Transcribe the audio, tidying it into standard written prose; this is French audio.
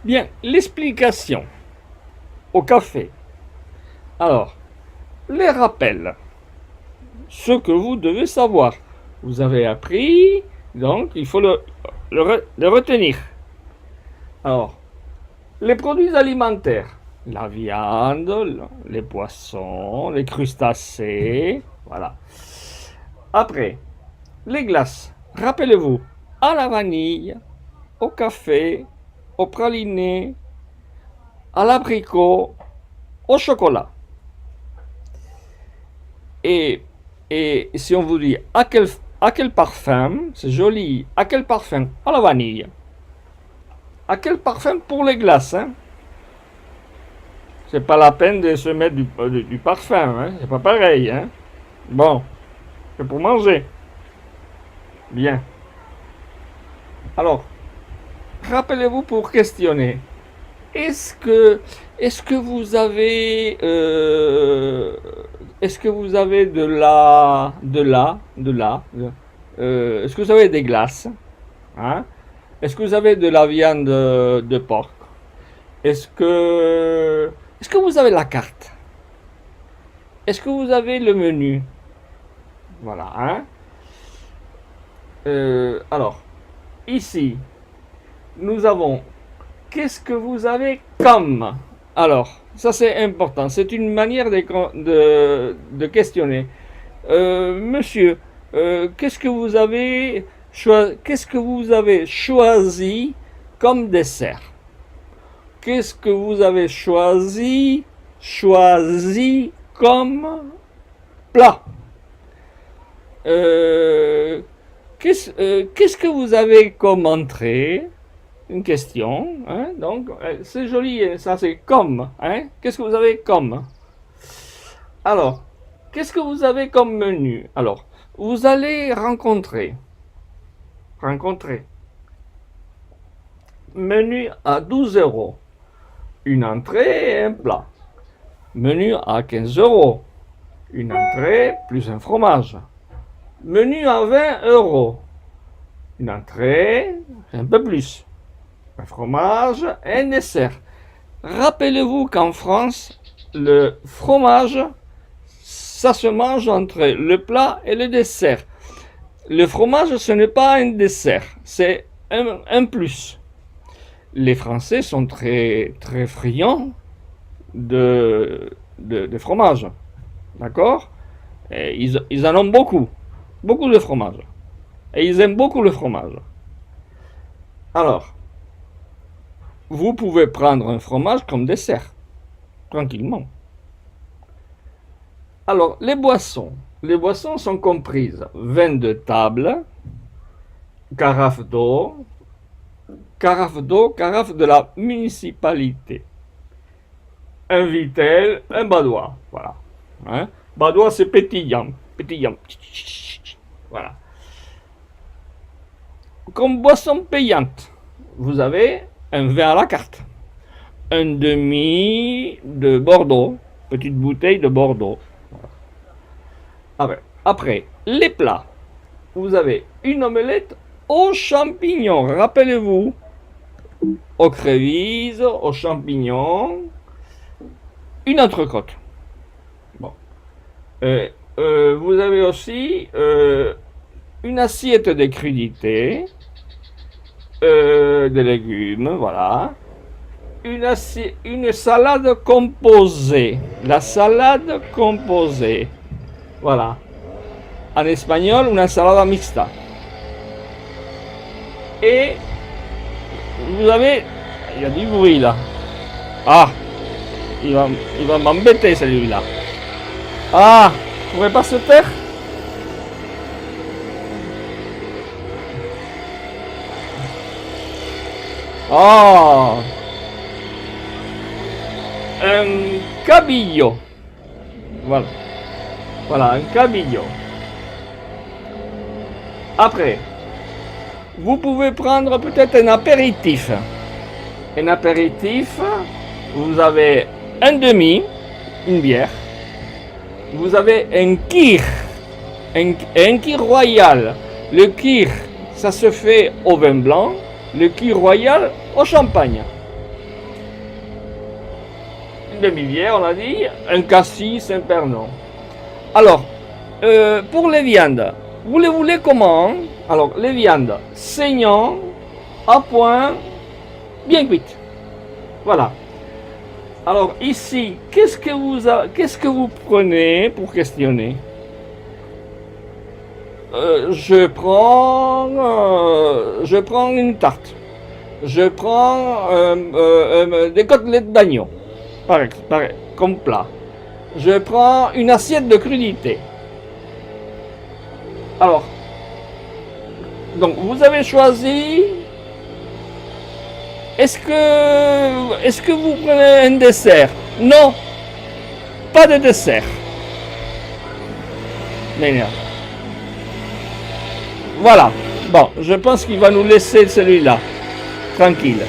Bien, l'explication au café. Alors, les rappels, ce que vous devez savoir. Vous avez appris, donc il faut le retenir. Alors, les produits alimentaires, la viande, les poissons, les crustacés, voilà. Après, les glaces, rappelez-vous, à la vanille, au café, au praliné, à l'abricot, au chocolat. Et, et si on vous dit à quel parfum, c'est joli, à quel parfum? À la vanille. À quel parfum pour les glaces, hein? C'est pas la peine de se mettre du parfum, hein? C'est pas pareil, hein? Bon, c'est pour manger. Bien. Alors, rappelez-vous pour questionner. Est-ce que, est-ce que vous avez, est-ce que vous avez est-ce que vous avez des glaces, hein? Est-ce que vous avez de la viande de porc? Est-ce que vous avez la carte? Est-ce que vous avez le menu? Voilà, hein? Alors, ici, nous avons qu'est-ce que vous avez comme? Alors, ça c'est important. C'est une manière de questionner. Monsieur, qu'est-ce que vous avez choisi comme dessert? Qu'est-ce que vous avez choisi comme plat? Euh, qu'est-ce que vous avez comme entrée? Une question, hein? Donc c'est joli, ça c'est comme, hein? Qu'est-ce que vous avez comme? Alors, qu'est-ce que vous avez comme menu? Alors, vous allez rencontrer, menu à 12 euros, une entrée et un plat. Menu à 15 euros, une entrée plus un fromage. Menu à 20 euros, une entrée, un peu plus. Un fromage et un dessert. Rappelez-vous qu'en France, le fromage, ça se mange entre le plat et le dessert. Le fromage, ce n'est pas un dessert, c'est un plus. Les Français sont très, très friands de fromage. D'accord? Et ils en ont beaucoup. Beaucoup de fromage. Et ils aiment beaucoup le fromage. Alors, vous pouvez prendre un fromage comme dessert, tranquillement. Alors, les boissons. Les boissons sont comprises vin de table, carafe d'eau, carafe de la municipalité. Un vitel, un badois. Voilà. Hein? Badois, c'est pétillant. Pétillant. Voilà. Comme boisson payante, vous avez un vin à la carte. Un demi de Bordeaux. Petite bouteille de Bordeaux. Après, les plats. Vous avez une omelette aux champignons. Rappelez-vous. Aux crévises, aux champignons. Une entrecôte. Bon. Vous avez aussi une assiette de crudités, de légumes, voilà. Une salade composée. La salade composée. Voilà. En espagnol, una ensalada mixta. Et vous avez... Il y a du bruit là. Ah, il va m'embêter celui-là. Ah, vous ne pouvez pas se taire? Oh, un cabillaud. Voilà. Voilà, un cabillaud. Après, vous pouvez prendre peut-être un apéritif. Un apéritif, vous avez un demi, une bière. Vous avez un kir, un kir royal. Le kir, ça se fait au vin blanc. Le kir royal au champagne. demi-bière, on a dit, un cassis, un pernon. Alors, pour les viandes, vous les voulez comment? Alors, les viandes saignant, à point, bien cuites. Voilà. Alors ici, qu'est-ce que vous prenez pour questionner? Je prends une tarte. Je prends des côtelettes d'agneau, comme plat. Je prends une assiette de crudité. Alors, donc vous avez choisi. Est-ce que vous prenez un dessert? Non, pas de dessert. Voilà. Bon, je pense qu'il va nous laisser celui-là. Tranquille.